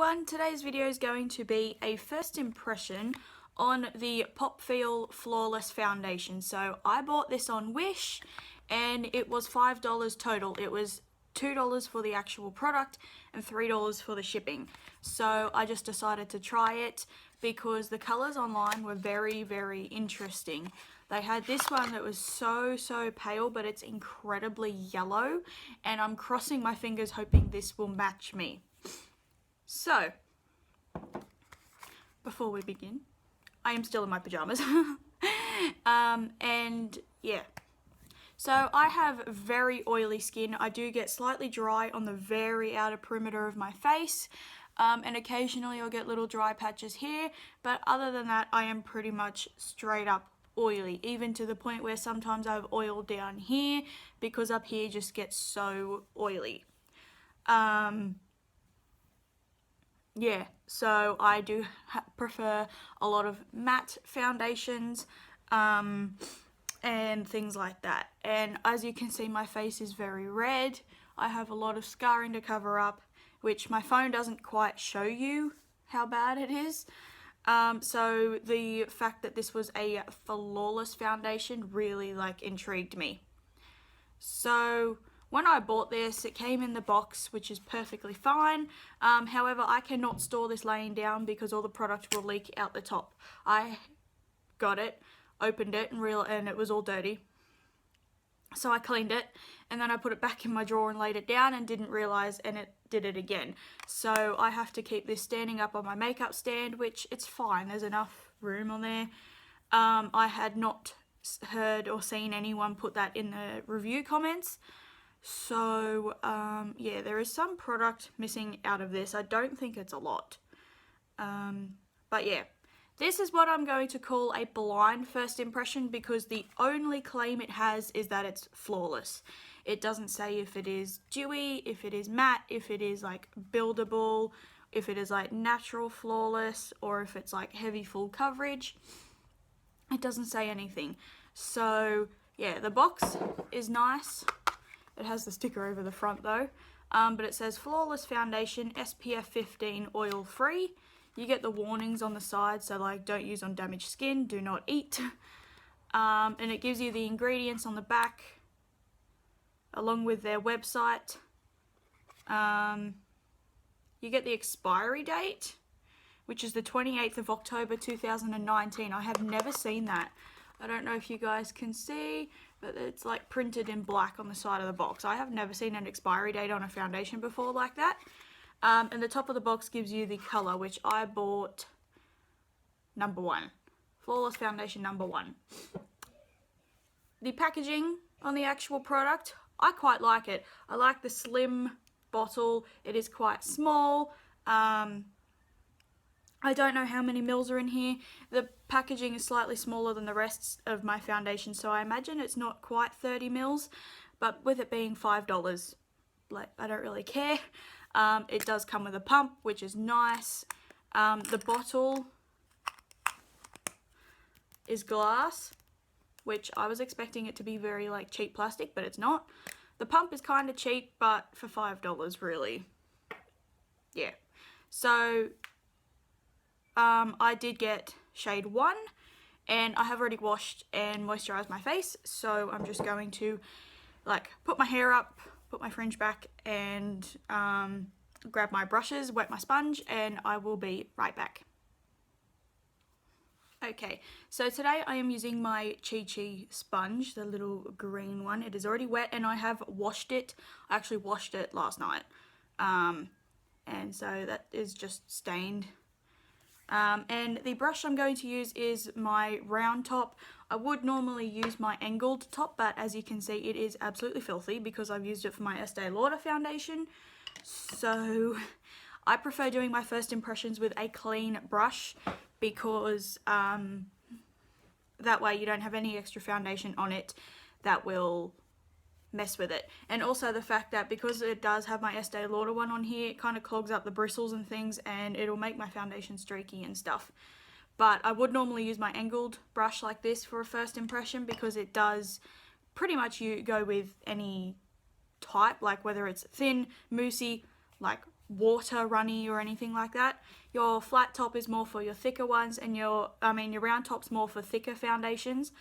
everyone, today's video is going to be a first impression on the Popfeel Flawless Foundation. So I bought this on Wish and it was $5 total. It was $2 for the actual product and $3 for the shipping. So I just decided to try it because the colours online were very interesting. They had this one that was so pale, but it's incredibly yellow, and I'm crossing my fingers hoping this will match me. So, before we begin, I am still in my pajamas. And yeah. So I have very oily skin. I do get slightly dry on the very outer perimeter of my face. And occasionally I'll get little dry patches here. But other than that, I am pretty much straight up oily. Even to the point where sometimes I have oil down here because up here just gets so oily. Yeah, so I do prefer a lot of matte foundations and things like that. And as you can see, my face is very red. I have a lot of scarring to cover up, which my phone doesn't quite show you how bad it is. So the fact that this was a flawless foundation really intrigued me. So when I bought this, it came in the box, which is perfectly fine. However, I cannot store this laying down because all the product will leak out the top. I got it, opened it, and it was all dirty. So I cleaned it, and then I put it back in my drawer and laid it down and didn't realise, and it did it again. So I have to keep this standing up on my makeup stand, which it's fine. There's enough room on there. I had not heard or seen anyone put that in the review comments. So, yeah, there is some product missing out of this. I don't think it's a lot. But yeah, this is what I'm going to call a blind first impression because the only claim it has is that it's flawless. It doesn't say if it is dewy, if it is matte, if it is buildable, if it is natural flawless, or if it's heavy full coverage. It doesn't say anything. So, yeah, the box is nice. It has the sticker over the front though, but it says Flawless Foundation SPF 15 oil free. You get the warnings on the side, so don't use on damaged skin, do not eat. And it gives you the ingredients on the back along with their website. You get the expiry date, which is the 28th of October 2019. I have never seen that. I don't know if you guys can see, but it's printed in black on the side of the box. I have never seen an expiry date on a foundation before like that. And the top of the box gives you the colour, which I bought number 1. Flawless Foundation number 1. The packaging on the actual product, I quite like it. I like the slim bottle. It is quite small. I don't know how many mils are in here. The packaging is slightly smaller than the rest of my foundation, so I imagine it's not quite 30 mils, but with it being $5, I don't really care. It does come with a pump, which is nice. The bottle is glass, which I was expecting it to be very cheap plastic, but it's not. The pump is kind of cheap, but for $5 really. Yeah. So I did get shade 1, and I have already washed and moisturized my face, so I'm just going to put my hair up, put my fringe back, and grab my brushes, wet my sponge, and I will be right back. Okay, so today I am using my Chi Chi sponge, the little green one. It is already wet and I have washed it. I actually washed it last night, and so that is just stained. And the brush I'm going to use is my round top. I would normally use my angled top, but as you can see it is absolutely filthy because I've used it for my Estee Lauder foundation. So I prefer doing my first impressions with a clean brush because that way you don't have any extra foundation on it that will mess with it. And also the fact that because it does have my Estee Lauder one on here, it kind of clogs up the bristles and things, and it'll make my foundation streaky and stuff. But I would normally use my angled brush like this for a first impression because it does pretty much go with any type, whether it's thin, moussey, like water runny or anything like that. Your flat top is more for your thicker ones, and your round top's more for thicker foundations,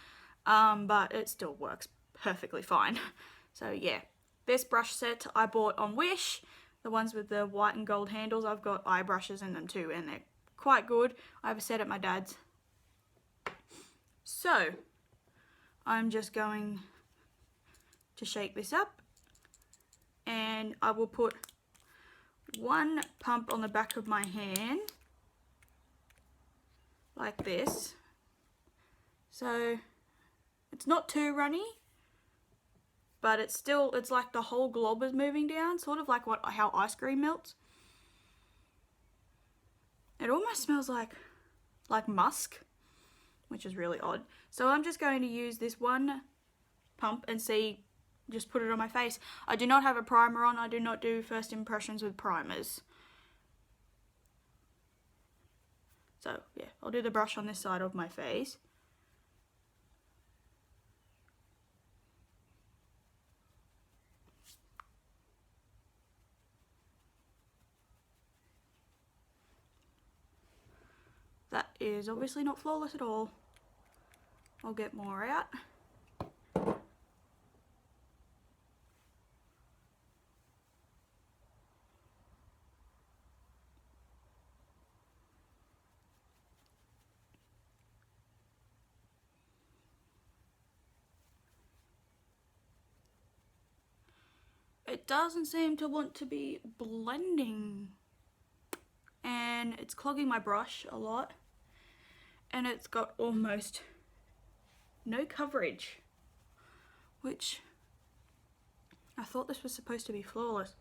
but it still works perfectly fine. So yeah, this brush set I bought on Wish, the ones with the white and gold handles. I've got eye brushes in them too, and they're quite good. I have a set at my dad's. So I'm just going to shake this up, and I will put one pump on the back of my hand like this. So it's not too runny, but it's like the whole glob is moving down, sort of like how ice cream melts. It almost smells like musk, which is really odd. So I'm just going to use this one pump and just put it on my face. I do not have a primer on. I do not do first impressions with primers. So yeah, I'll do the brush on this side of my face. That is obviously not flawless at all. I'll get more out. It doesn't seem to want to be blending, and it's clogging my brush a lot, and it's got almost no coverage, which I thought this was supposed to be flawless.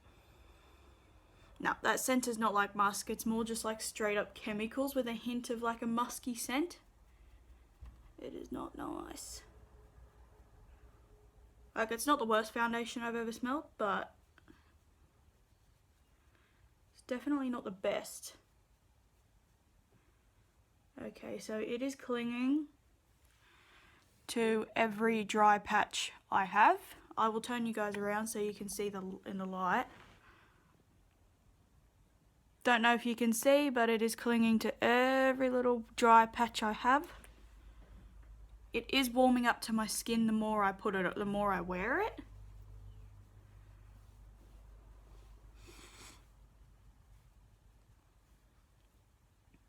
No, that scent is not like musk. It's more just like straight up chemicals with a hint of like a musky scent. It is not nice. Like, it's not the worst foundation I've ever smelled, but it's definitely not the best. Okay, so it is clinging to every dry patch I have. I will turn you guys around so you can see in the light. Don't know if you can see, but it is clinging to every little dry patch I have. It is warming up to my skin the more I the more I wear it.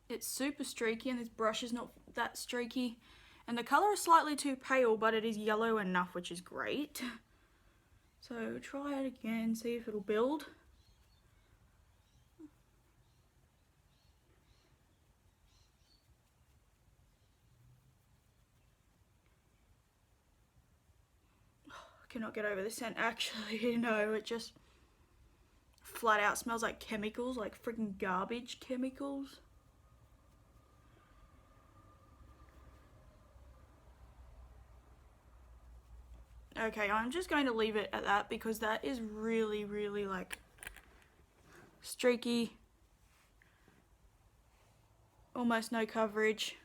It's super streaky, and this brush is not that streaky. And the colour is slightly too pale, but it is yellow enough, which is great. So try it again, see if it'll build. Cannot get over the scent actually. No, it just flat out smells like chemicals, like freaking garbage chemicals. Okay, I'm just going to leave it at that because that is really, really like streaky, almost no coverage.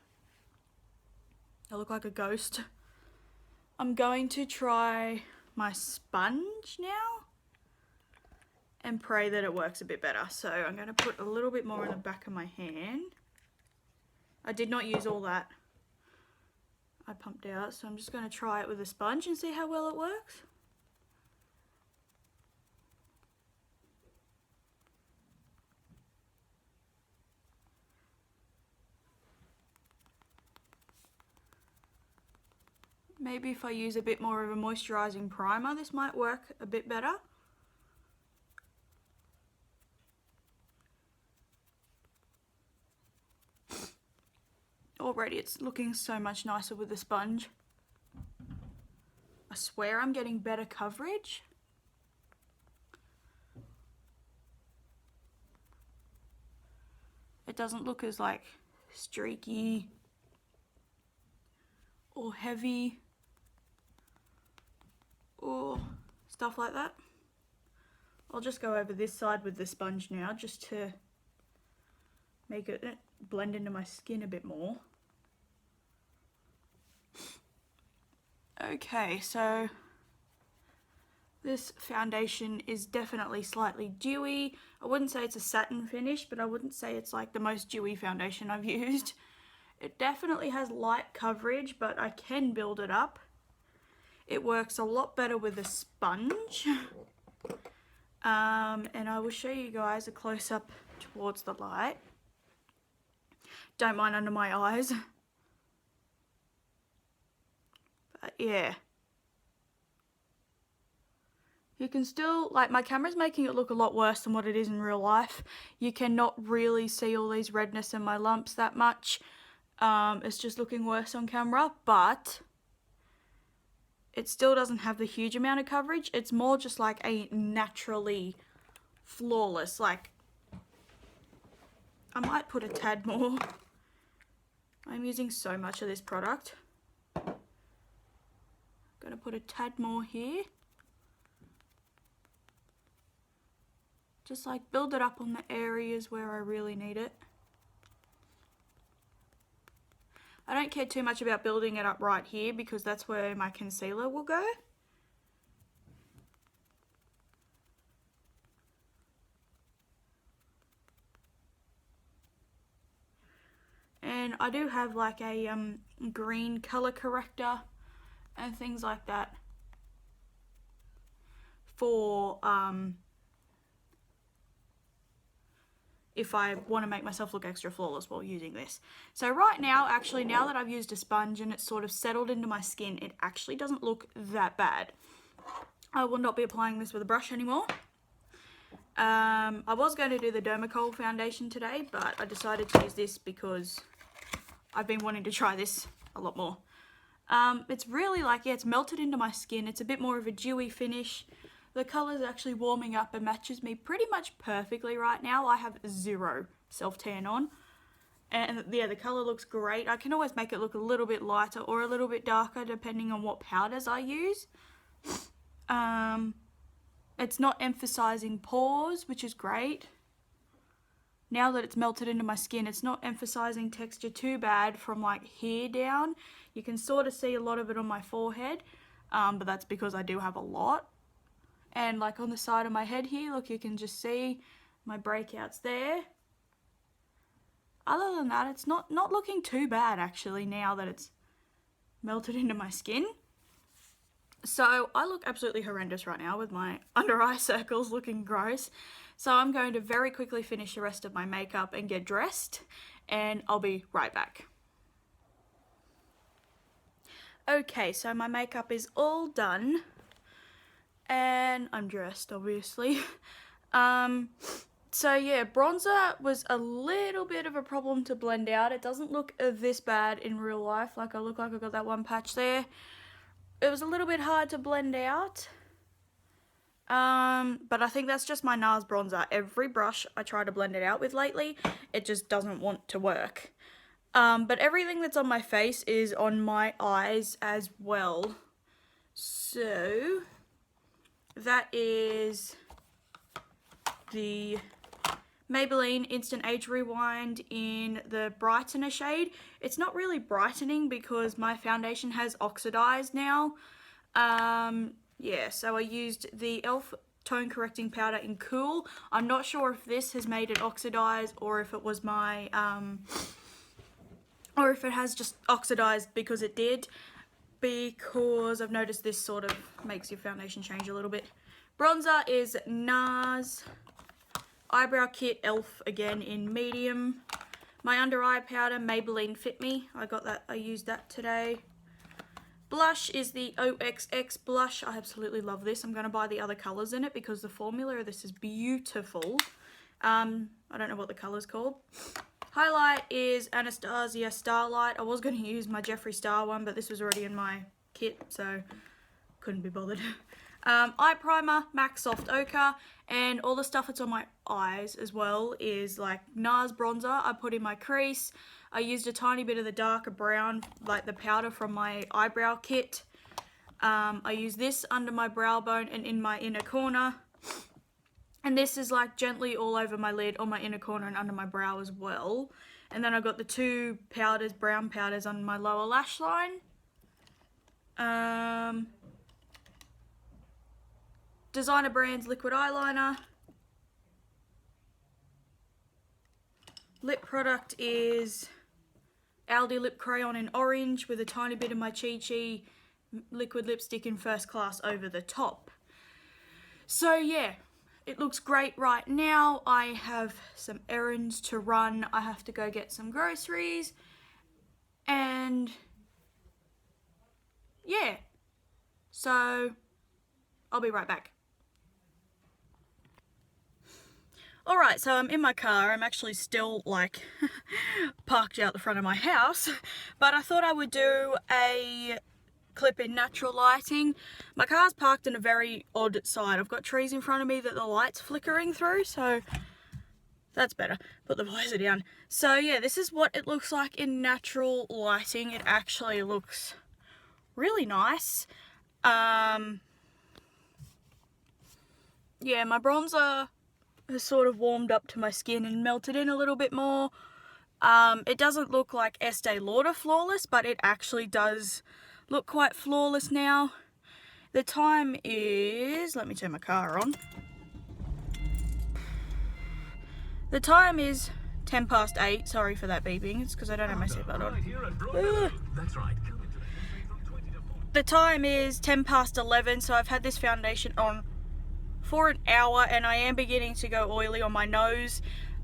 I look like a ghost. I'm going to try my sponge now and pray that it works a bit better. So I'm going to put a little bit more on the back of my hand. I did not use all that I pumped out, so I'm just going to try it with a sponge and see how well it works. Maybe if I use a bit more of a moisturising primer, this might work a bit better. Already it's looking so much nicer with the sponge. I swear I'm getting better coverage. It doesn't look as like streaky or heavy or stuff like that. I'll just go over this side with the sponge now just to make it blend into my skin a bit more. Okay, so This foundation is definitely slightly dewy. I wouldn't say it's a satin finish, but I wouldn't say it's like the most dewy foundation I've used. It definitely has light coverage, but I can build it up. It works a lot better with a sponge. And I will show you guys a close-up towards the light. Don't mind under my eyes. But yeah. You can still, like, my camera's making it look a lot worse than what it is in real life. You cannot really see all these redness and my lumps that much. It's just looking worse on camera, but it still doesn't have the huge amount of coverage. It's more just like a naturally flawless, like, I might put a tad more. I'm using so much of this product. Gonna put a tad more here. Just like build it up on the areas where I really need it. I don't care too much about building it up right here because that's where my concealer will go. And I do have like a green color corrector and things like that for if I want to make myself look extra flawless while using this. So right now, actually, now that I've used a sponge and it's sort of settled into my skin, it actually doesn't look that bad. I will not be applying this with a brush anymore. I was going to do the Dermacol foundation today, but I decided to use this because I've been wanting to try this a lot more. It's really like, yeah, it's melted into my skin. It's a bit more of a dewy finish. The colour's actually warming up and matches me pretty much perfectly right now. I have zero self-tan on. And yeah, the colour looks great. I can always make it look a little bit lighter or a little bit darker depending on what powders I use. It's not emphasising pores, which is great. Now that it's melted into my skin, it's not emphasising texture too bad from like here down. You can sort of see a lot of it on my forehead, but that's because I do have a lot. And like on the side of my head here, look, you can just see my breakouts there. Other than that, it's not looking too bad actually now that it's melted into my skin. So I look absolutely horrendous right now with my under eye circles looking gross. So I'm going to very quickly finish the rest of my makeup and get dressed, and I'll be right back. Okay, so my makeup is all done. And I'm dressed, obviously. So yeah, bronzer was a little bit of a problem to blend out. It doesn't look this bad in real life. Like I look like I got that one patch there. It was a little bit hard to blend out. But I think that's just my NARS bronzer. Every brush I try to blend it out with lately, it just doesn't want to work. But everything that's on my face is on my eyes as well. So that is the Maybelline Instant Age Rewind in the brightener shade. It's not really brightening because my foundation has oxidized now. Yeah, so I used the e.l.f. tone correcting powder in Cool. I'm not sure if this has made it oxidize or if it was my, or if it has just oxidized because it did. Because I've noticed this sort of makes your foundation change a little bit. Bronzer is NARS Eyebrow Kit e.l.f. again in medium. My under eye powder, Maybelline Fit Me. I used that today. Blush is the OXX blush. I absolutely love this. I'm going to buy the other colours in it because the formula of this is beautiful. I don't know what the colour's called. Highlight is Anastasia Starlight. I was going to use my Jeffree Star one, but this was already in my kit, so couldn't be bothered. Eye primer, MAC Soft Ochre, and all the stuff that's on my eyes as well is like NARS bronzer. I put in my crease. I used a tiny bit of the darker brown, like the powder from my eyebrow kit. I use this under my brow bone and in my inner corner. And this is like gently all over my lid, on my inner corner and under my brow as well. And then I've got the two powders, brown powders on my lower lash line. Designer Brands liquid eyeliner. Lip product is Aldi Lip Crayon in orange with a tiny bit of my Chi Chi liquid lipstick in First Class over the top. So yeah, it looks great right now. I have some errands to run. I have to go get some groceries. And yeah, so I'll be right back. Alright, so I'm in my car. I'm actually still like parked out the front of my house, but I thought I would do a clip in natural lighting. My car's parked in a very odd side. I've got trees in front of me that the light's flickering through, so that's better. Put the visor down. So yeah, this is what it looks like in natural lighting. It actually looks really nice. Yeah, my bronzer has sort of warmed up to my skin and melted in a little bit more. It doesn't look like Estee Lauder flawless, but it actually does look quite flawless now. The time is, let me turn my car on. The time is 8:10. Sorry for that beeping, it's because I don't have my seatbelt on. That's right. The time is 11:10, so I've had this foundation on for an hour and I am beginning to go oily on my nose.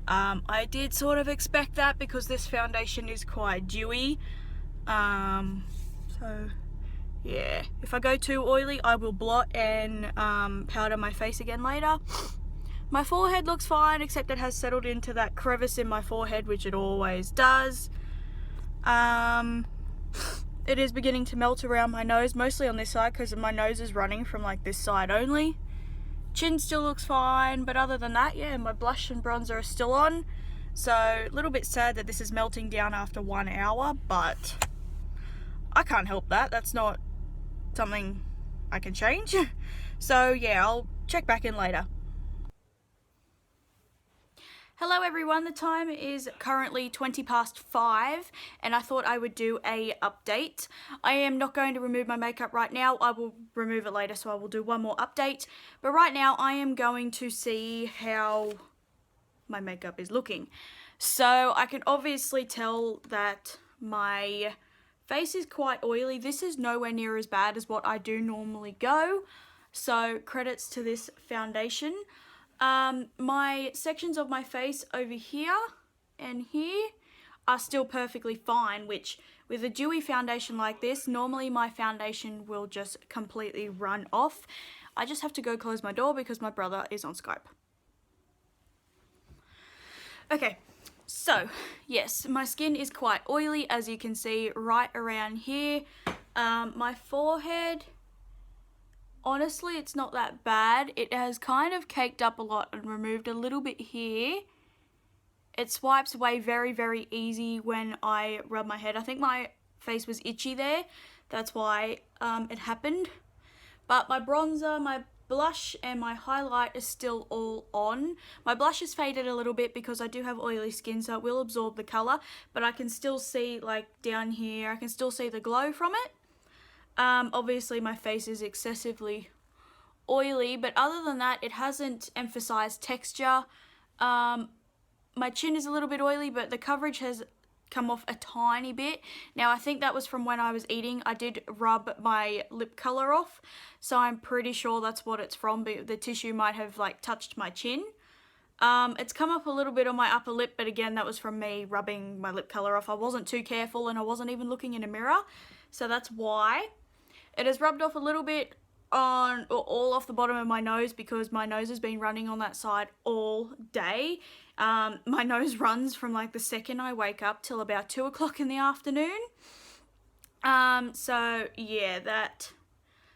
I did sort of expect that because this foundation is quite dewy. So yeah, if I go too oily I will blot and powder my face again later. My forehead looks fine, except it has settled into that crevice in my forehead, which it always does. It is beginning to melt around my nose, mostly on this side because my nose is running from like this side only. Chin still looks fine, but other than that, yeah, my blush and bronzer are still on. So a little bit sad that this is melting down after 1 hour, but I can't help that. That's not something I can change. So yeah, I'll check back in later. Hello everyone, the time is currently 5:20 and I thought I would do a update. I am not going to remove my makeup right now, I will remove it later, so I will do one more update. But right now I am going to see how my makeup is looking. So I can obviously tell that my face is quite oily. This is nowhere near as bad as what I do normally go, so credits to this foundation. My sections of my face over here and here are still perfectly fine, which with a dewy foundation like this, normally my foundation will just completely run off. I just have to go close my door because my brother is on Skype. Okay, so yes, my skin is quite oily, as you can see right around here. My forehead, honestly, it's not that bad. It has kind of caked up a lot and removed a little bit here. It swipes away very, very easy when I rub my head. I think my face was itchy there. That's why it happened. But my bronzer, my blush and my highlight is still all on. My blush has faded a little bit because I do have oily skin, so it will absorb the colour. But I can still see, like down here, I can still see the glow from it. Obviously my face is excessively oily, but other than that, it hasn't emphasized texture. My chin is a little bit oily, but the coverage has come off a tiny bit. Now I think that was from when I was eating. I did rub my lip color off, so I'm pretty sure that's what it's from, but the tissue might have like touched my chin. It's come up a little bit on my upper lip, but again, that was from me rubbing my lip color off. I wasn't too careful and I wasn't even looking in a mirror, so that's why. It has rubbed off a little bit on, or all off the bottom of my nose, because my nose has been running on that side all day. My nose runs from like the second I wake up till about 2 o'clock in the afternoon. So yeah, that,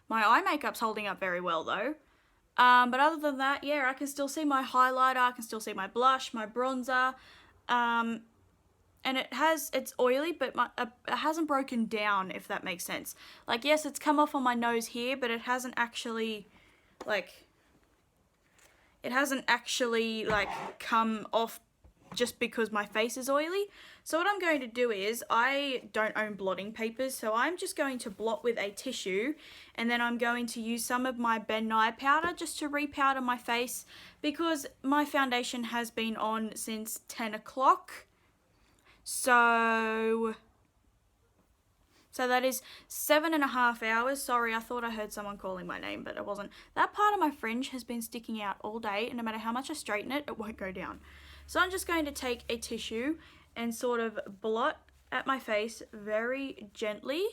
my eye makeup's holding up very well though. But other than that, yeah, I can still see my highlighter, I can still see my blush, my bronzer, and it's oily, but it hasn't broken down, if that makes sense. Like, yes, it's come off on my nose here, but it hasn't actually, like, come off just because my face is oily. So what I'm going to do is, I don't own blotting papers, so I'm just going to blot with a tissue, and then I'm going to use some of my Ben Nye powder just to repowder my face, because my foundation has been on since 10 o'clock. So that is 7.5 hours. Sorry, I thought I heard someone calling my name, but it wasn't. That part of my fringe has been sticking out all day, and no matter how much I straighten it, it won't go down. So I'm just going to take a tissue and sort of blot at my face very gently,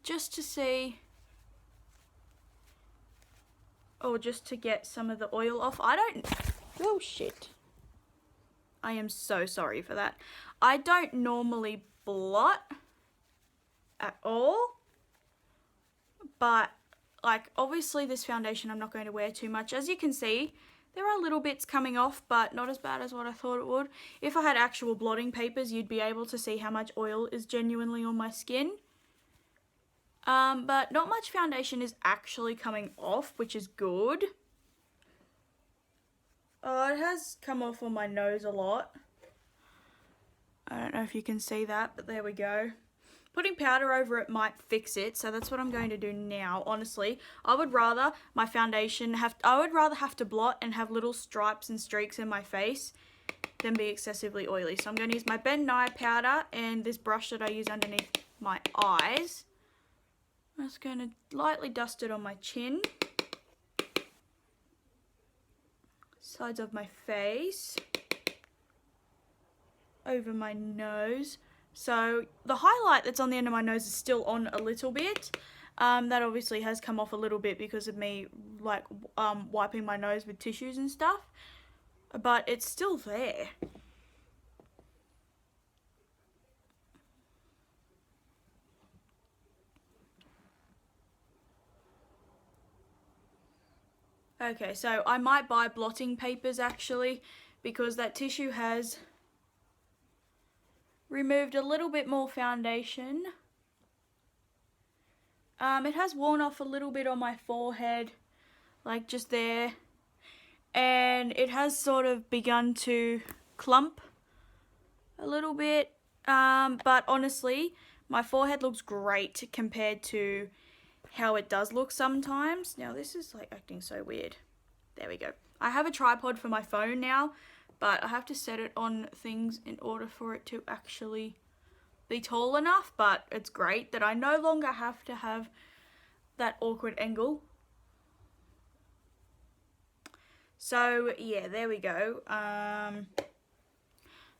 just to see, or just to get some of the oil off. Oh shit. I am so sorry for that. I don't normally blot at all, but like obviously this foundation I'm not going to wear too much. As you can see, there are little bits coming off, but not as bad as what I thought it would. If I had actual blotting papers, you'd be able to see how much oil is genuinely on my skin. But not much foundation is actually coming off, which is good. Oh, it has come off on my nose a lot. I don't know if you can see that, but there we go. Putting powder over it might fix it, so that's what I'm going to do now. Honestly, I would rather my foundation I would rather have to blot and have little stripes and streaks in my face than be excessively oily. So I'm going to use my Ben Nye powder and this brush that I use underneath my eyes. I'm just going to lightly dust it on my chin, sides of my face, over my nose. So the highlight that's on the end of my nose is still on a little bit. That obviously has come off a little bit because of me like wiping my nose with tissues and stuff, but it's still there. Okay, so I might buy blotting papers actually, because that tissue has removed a little bit more foundation. It has worn off a little bit on my forehead, like just there, and it has sort of begun to clump a little bit, but honestly my forehead looks great compared to how it does look sometimes. Now this is like acting so weird. There we go. I have a tripod for my phone now, but I have to set it on things in order for it to actually be tall enough, but it's great that I no longer have to have that awkward angle. So yeah, there we go.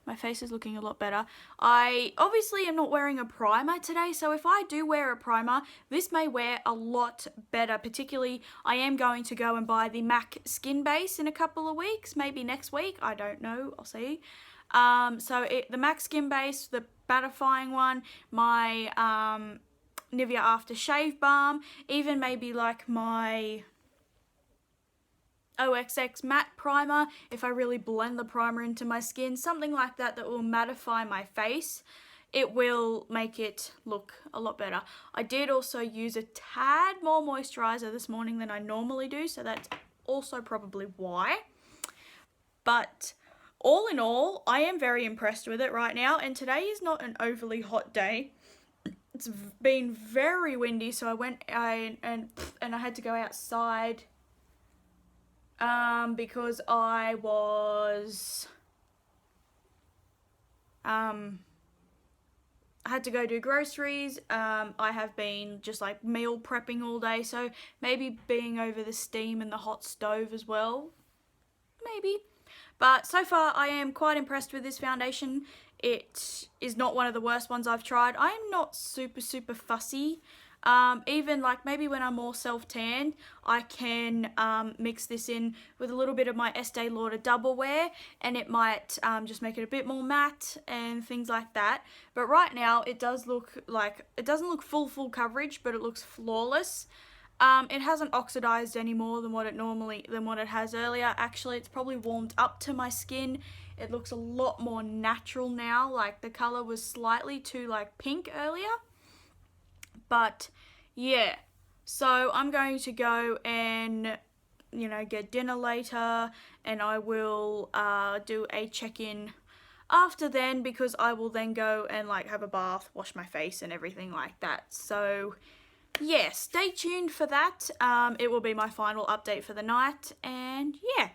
My face is looking a lot better. I obviously am not wearing a primer today, so if I do wear a primer, this may wear a lot better. Particularly, I am going to go and buy the MAC Skin Base in a couple of weeks, maybe next week. I don't know. I'll see. The MAC Skin Base, the mattifying one, my Nivea Aftershave Balm, even maybe like my OXX matte primer, if I really blend the primer into my skin, something like that will mattify my face. It will make it look a lot better. I did also use a tad more moisturizer this morning than I normally do, so that's also probably why. But all in all, I am very impressed with it right now, and today is not an overly hot day. It's been very windy, so I went and I had to go outside because I was I had to go do groceries. I have been just like meal prepping all day, so maybe being over the steam and the hot stove as well, maybe. But so far I am quite impressed with this foundation. It is not one of the worst ones I've tried. I am not super fussy. Even like maybe when I'm more self-tanned, I can mix this in with a little bit of my Estee Lauder Double Wear, and it might just make it a bit more matte and things like that. But right now it does look like, it doesn't look full coverage, but it looks flawless. It hasn't oxidized any more than what it has earlier. Actually, it's probably warmed up to my skin. It looks a lot more natural now. Like the color was slightly too like pink earlier. But yeah, so I'm going to go and get dinner later, and I will do a check-in after then, because I will then go and like have a bath, wash my face and everything like that. So yeah, stay tuned for that. It will be my final update for the night, and yeah,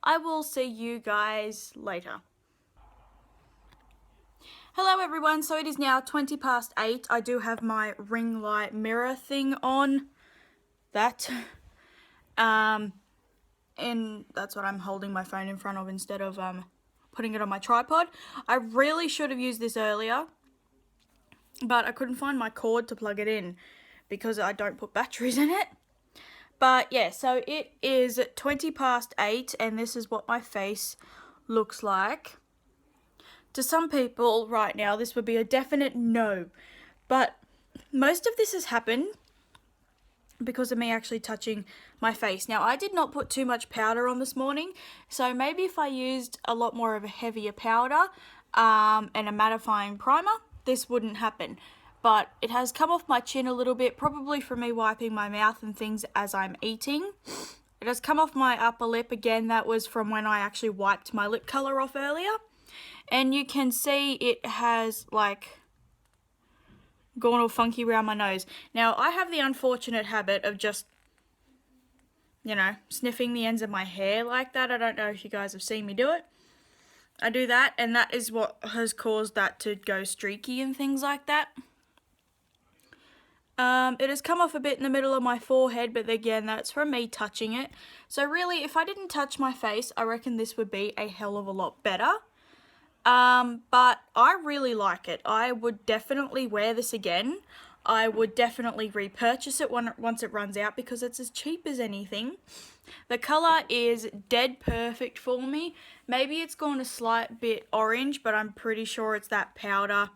I will see you guys later. Hello everyone, so it is now 20 past 8. I do have my ring light mirror thing on. And that's what I'm holding my phone in front of instead of putting it on my tripod. I really should have used this earlier, but I couldn't find my cord to plug it in because I don't put batteries in it. But yeah, so it is 20 past 8 and this is what my face looks like. To some people right now, this would be a definite no, but most of this has happened because of me actually touching my face. Now, I did not put too much powder on this morning, so maybe if I used a lot more of a heavier powder and a mattifying primer, this wouldn't happen. But it has come off my chin a little bit, probably from me wiping my mouth and things as I'm eating. It has come off my upper lip again. That was from when I actually wiped my lip colour off earlier. And you can see it has like gone all funky around my nose. Now, I have the unfortunate habit of just, sniffing the ends of my hair like that. I don't know if you guys have seen me do it. I do that, and that is what has caused that to go streaky and things like that. It has come off a bit in the middle of my forehead, but again, that's from me touching it. So really, if I didn't touch my face, I reckon this would be a hell of a lot better. But I really like it. I would definitely wear this again. I would definitely repurchase it once it runs out because it's as cheap as anything. The colour is dead perfect for me. Maybe it's gone a slight bit orange, but I'm pretty sure it's that powder,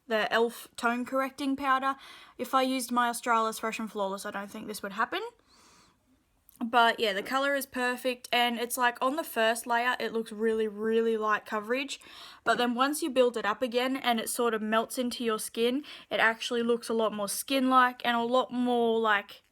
the e.l.f. tone correcting powder. If I used my Australis Fresh and Flawless, I don't think this would happen. But yeah, the colour is perfect, and it's like on the first layer it looks really, really light coverage, but then once you build it up again and it sort of melts into your skin, it actually looks a lot more skin-like and a lot more like,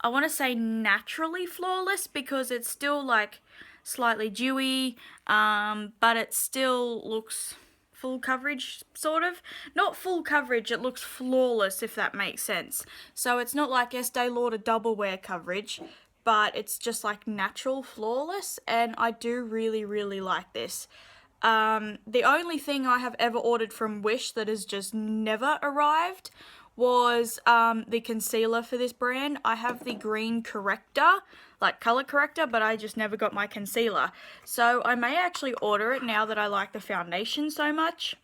I want to say naturally flawless, because it's still like slightly dewy, but it still looks full coverage, sort of. Not full coverage, it looks flawless, if that makes sense. So it's not like Estee Lauder double wear coverage, but it's just like natural flawless, and I do really, really like this. The only thing I have ever ordered from Wish that has just never arrived was the concealer for this brand. I have the green corrector, like color corrector, but I just never got my concealer. So I may actually order it now that I like the foundation so much.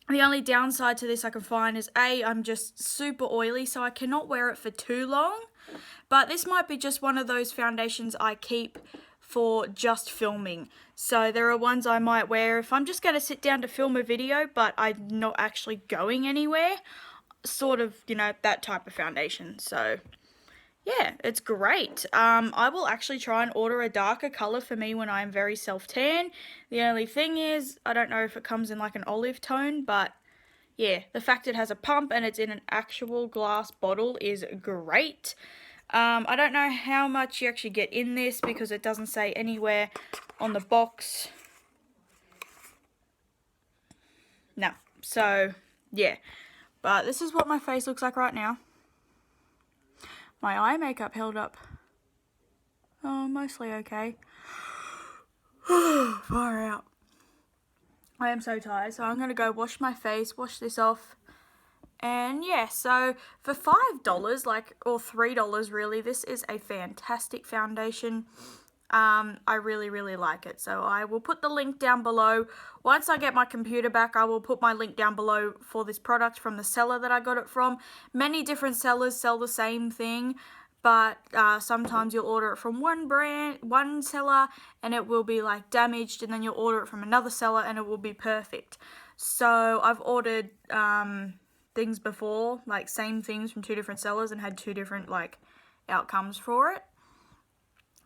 The only downside to this I can find is I'm just super oily, so I cannot wear it for too long. But this might be just one of those foundations I keep for just filming. So there are ones I might wear if I'm just going to sit down to film a video, but I'm not actually going anywhere. Sort of, that type of foundation. So yeah, it's great. I will actually try and order a darker colour for me when I'm very self-tan. The only thing is, I don't know if it comes in like an olive tone, but yeah, the fact it has a pump and it's in an actual glass bottle is great. I don't know how much you actually get in this because it doesn't say anywhere on the box. No, so yeah. But this is what my face looks like right now. My eye makeup held up. Oh, mostly okay. Far out. I am so tired, so I'm going to go wash my face, wash this off. And yeah, so for $5, or $3 really, this is a fantastic foundation. I really, really like it. So I will put the link down below. Once I get my computer back, I will put my link down below for this product from the seller that I got it from. Many different sellers sell the same thing, but sometimes you'll order it from one seller, and it will be like damaged, and then you'll order it from another seller and it will be perfect. So I've ordered things before, like same things from two different sellers, and had two different like outcomes for it.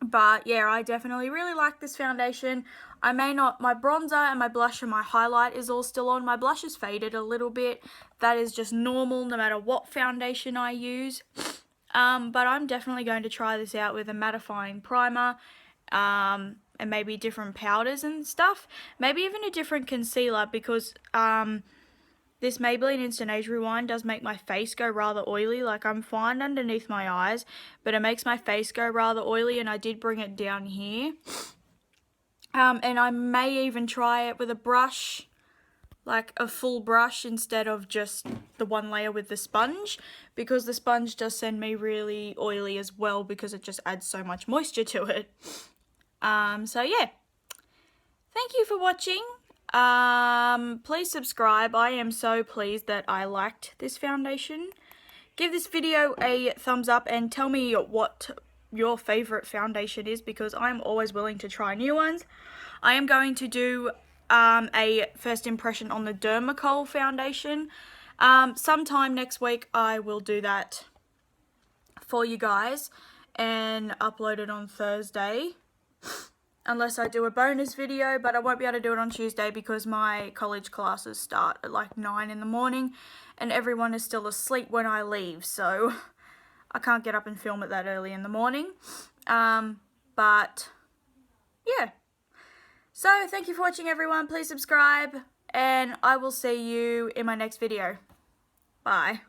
But yeah, I definitely really like this foundation. I may not, my bronzer and my blush and my highlight is all still on. My blush is faded a little bit. That is just normal no matter what foundation I use. but I'm definitely going to try this out with a mattifying primer, and maybe different powders and stuff. Maybe even a different concealer, because this Maybelline Instant Age Rewind does make my face go rather oily. Like, I'm fine underneath my eyes, but it makes my face go rather oily, and I did bring it down here. And I may even try it with a brush, like a full brush instead of just the one layer with the sponge, because the sponge does send me really oily as well, because it just adds so much moisture to it. So yeah, thank you for watching. Please subscribe. I am so pleased that I liked this foundation. Give this video a thumbs up and tell me what your favourite foundation is, because I'm always willing to try new ones. I am going to do a first impression on the Dermacol foundation. Sometime next week I will do that for you guys and upload it on Thursday. Unless I do a bonus video, but I won't be able to do it on Tuesday because my college classes start at like 9 in the morning and everyone is still asleep when I leave, so I can't get up and film it that early in the morning. But yeah. So thank you for watching, everyone. Please subscribe and I will see you in my next video. Bye.